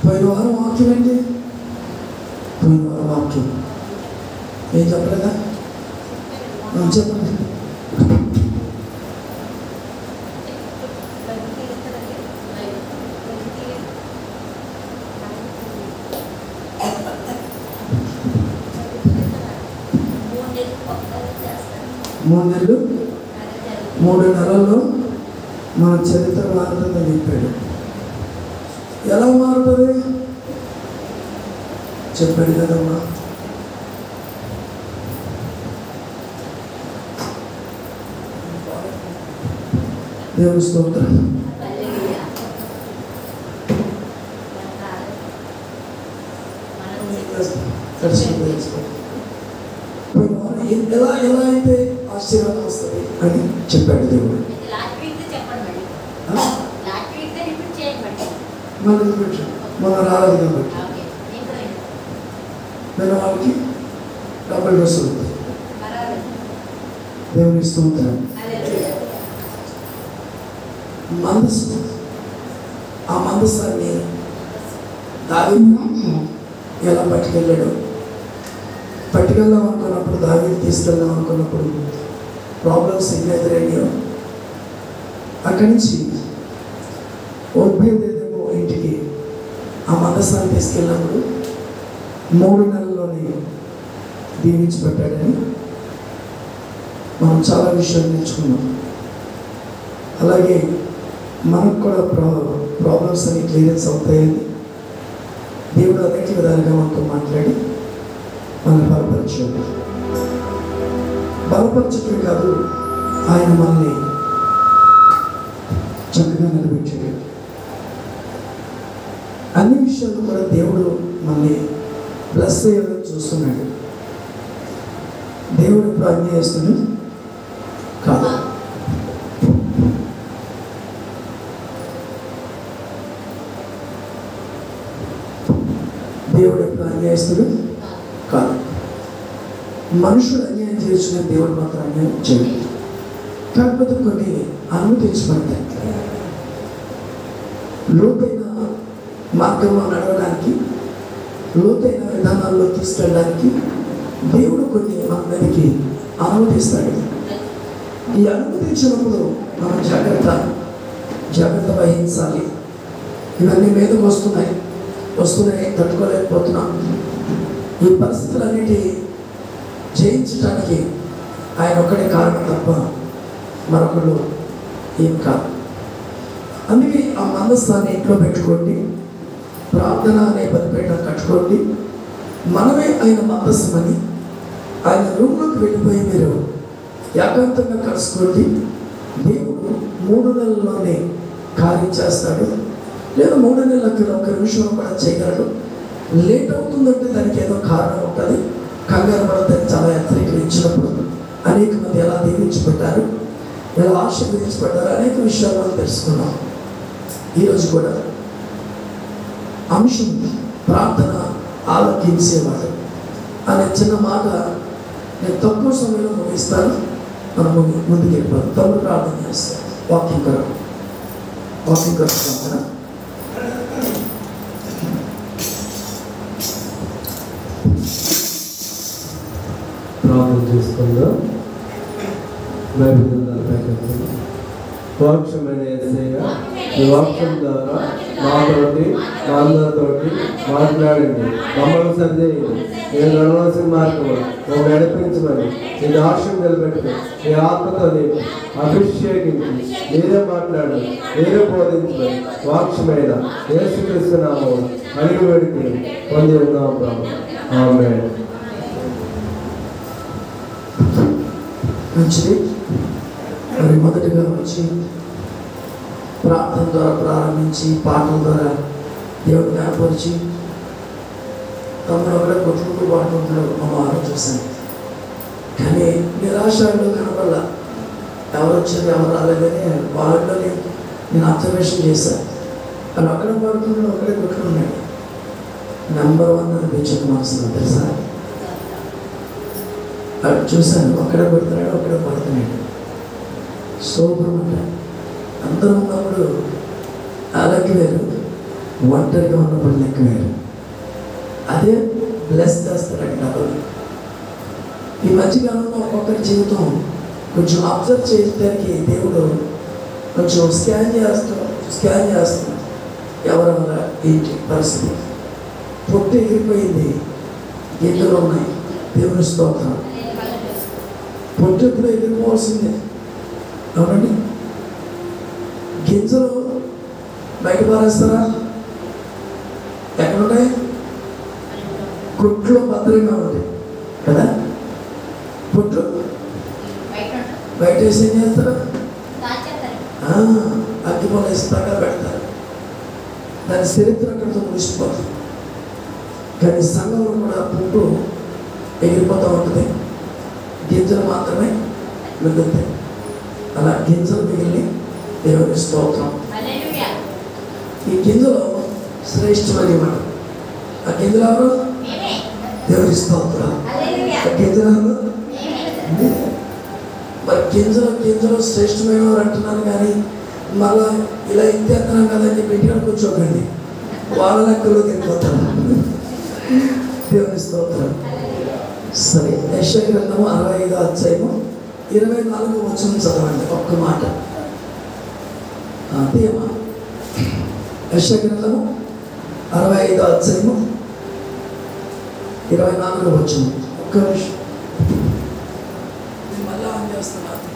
పోయిన వారం వాక్యం ఏంటి? పోయిన వారం వాక్యం ఏం చెప్పలేదా? చెప్పండి. మూడు నెలల్లో మన చరిత్ర మారుతుందని చెప్పాడు. ఎలా మారుతుంది చెప్పాడు కదమ్మా. దేవుని స్తోత్రం. ఎలా ఎలా అయితే ఆశీర్వాదం వస్తుంది అని చెప్పాడు దేవుడు. మన రాలేదు కాబట్టి నేను వాళ్ళకి డబ్బులు డ్రెస్సులు దేవుని స్తోత్రం. మనసు ఆ మనసాన్ని దావీదు ఎలా పట్టుకెళ్ళాడు? పట్టుకెళ్దాం అనుకున్నప్పుడు, దావీదు తీసుకెళ్దాం అనుకున్నప్పుడు ప్రాబ్లమ్స్ ఎన్ని ఎదురైనాయో అక్కడి నుంచి ఒబ్బేదేమో ఇంటికి ఆ మనసాన్ని తీసుకెళ్ళినప్పుడు 3 నెలల్లోనే దీవించి పెట్టాడని మనం చాలా విషయాలు నేర్చుకున్నాం. అలాగే మనకు కూడా ప్రాబ్లమ్స్ అన్ని క్లియరెన్స్ అవుతాయని దేవుడు అనేక విధాలుగా మనతో మాట్లాడి మనల్ని బలపరిచాడు. బలపరచటమే కాదు, ఆయన మనల్ని చక్కగా నిలబెట్టాడు. అన్ని విషయాలు కూడా దేవుడు మనల్ని బ్లెస్ అయ్యాలని చూస్తున్నాడు. దేవుడు ఇప్పుడు అన్యాయస్తుడు కాదు. దేవుడు ఎప్పుడు అన్యాయస్తుడు కాదు. మనుషుడు అన్యాయం చేసిన దేవుడు మాత్రం అన్యాయం చేయలేదు. కాకపోతే కొన్ని అనుమతించబడతాయి. లోతైన మార్గంలో నడవడానికి, లోతైన విధానాల్లో తీసుకెళ్ళడానికి దేవుడు కొన్ని మన మీదకి అనుమతిస్తాడు. ఈ అనుమతించినప్పుడు మనం జాగ్రత్త వహించాలి. ఇవన్నీ మీదకు వస్తున్నాయి, తట్టుకోలేకపోతున్నాం. ఈ పరిస్థితులన్నిటి జయించడానికి ఆయన ఒక్కడే కారణం తప్ప మరొకడు ఏం కాదు. అందుకే ఆ మనస్సాన్ని ఇంట్లో పెట్టుకోండి, ప్రార్థన అనే బలిపీఠ కట్టుకోండి. మనమే ఆయన మనస్సుమని ఆయన రూమ్లోకి వెళ్ళిపోయి మీరు ఏకాంతంగా కలుసుకోండి. దేవుడు 3 నెలల్లోనే కార్యం చేస్తాడు. లేదా 3 నెలలకి 1 నిమిషంలో కూడా చేయగలడు. లేట్ అవుతుందంటే దానికి ఏదో కారణం ఉంటుంది. కంగారు పడతానికి చాలా హెచ్చరికలు అనేక మంది ఎలా దీవించబడ్డారు, ఎలా ఆశీర్వదించబడ్డారు, అనేక విషయాలు మనం తెలుసుకున్నాం. ఈరోజు కూడా అంశం ప్రార్థన ఆలోకించేవాడు అనే చిన్న మాట నేను తక్కువ సమయంలో ముగిస్తాను. మనం ముందుకు వెళ్ళిపోతాం. తమ్ముడు ప్రార్థన చేస్తాను. వాకింగ్ కొరకు ప్రార్థన. ప్రార్థన చేసుకుందాం. వాక్యమైన యేసయ్య, ఈ వాక్యం ద్వారా మాతోటి మా అందరితోటి మాట్లాడండి. మమ్మల్ని సరిచేయండి. నేను నడవలసిన మార్గంలో మమ్మల్ని నడిపించమని మీ దాక్ష్యం నిలబెట్టుకుని మీ ఆత్మతో నీకు అభిషేకించి మీరే మాట్లాడి మీరే బోధించమని వాక్యమైన యేసుక్రీస్తు నామమున అడిగి వేడుకుని పొంది ఉన్నాం ప్రభు. ఆమేన్. మంచిది. మరి మొదటిగా వచ్చి ప్రార్థన ద్వారా ప్రారంభించి పాటల ద్వారా దేవుడు కనపరిచి తమ్ముడు ఒకటే కొట్టుకుంటూ పాడుకుంటున్నాడు. మా వారు చూశాను, కానీ నిరాశలో కనపడాల. ఎవరు వచ్చారు ఎవరు రాలేదని వాళ్ళని నేను అబ్జర్వేషన్ చేశాను. వాళ్ళు ఒకడే పాడుతున్నాడు, ఒకడే కొట్టుకున్నాడు. నెంబర్ 1 అనిపించింది మనసులో. తెలుసా, అటు చూశాను, ఒక్కడే పడుతున్నాడు, ఒక్కడే పడుతున్నాడు. శోభ్రం అంటే అందరూ ఉన్నప్పుడు ఆ లెక్క వేరు, ఒంటరిగా ఉన్నప్పుడు లెక్క వేరు. అదే బ్లెస్ చేస్తాడు డబ్బులు. ఈ మధ్యకాలంలో ఒక్కొక్కరి జీవితం కొంచెం అబ్జర్వ్ చేయడానికి దేవుడు కొంచెం స్కాన్ చేస్తున్నాడు. ఎవరెవరా ఏంటి పరిస్థితి. పొట్టు ఎగిరిపోయింది, గింజలు ఉన్నాయి. దేవుని స్తోత్రం. పొట్టు ఎప్పుడు ఎగిరిపోవాల్సిందే, అవునండి. గింజలు బయట పారేస్తారా? ఎక్కడున్నాయి? కొట్లో భద్రంగా ఉంటాయి కదా. పొట్టు బయట వేసి ఏం చేస్తారు? అగ్గిపొల వేసి పక్కన పెడతారు. దాని చరిత్ర అక్కడితో ముగిసిపోతుంది. కానీ సంఘంలో కూడా పుట్టు ఎగిరిపోతూ ఉంటుంది, గింజలు మాత్రమే మిగులుతాయి. అలా గింజలు మిగిలి దేవుని స్తోత్రం. ఈ గింజలు శ్రేష్టమని మాట. ఆ గింజలు ఎవరు? దేవుని స్తోత్రం. ఆ గింజలు ఎవరు? మరి గింజలు శ్రేష్టమైన వారు అంటున్నాను, కానీ మళ్ళా ఇలా ఎత్తేస్తున్నాం కదని చెప్పి ఇంటికి కూర్చోకండి, వాళ్ళ లెక్కలో తిరిగిపోతారు. దేవుని స్తోత్రం. సరే, యెషయా గ్రంథము 65వ అధ్యాయము 24వ వచనం చదవండి ఒక్క మాట. తీయమా. యెషయా గ్రంథము 65వ అధ్యాయము 24వ వచనం. ఒక్క నిమిషం మళ్ళా ఆన్ చేస్తున్నారు.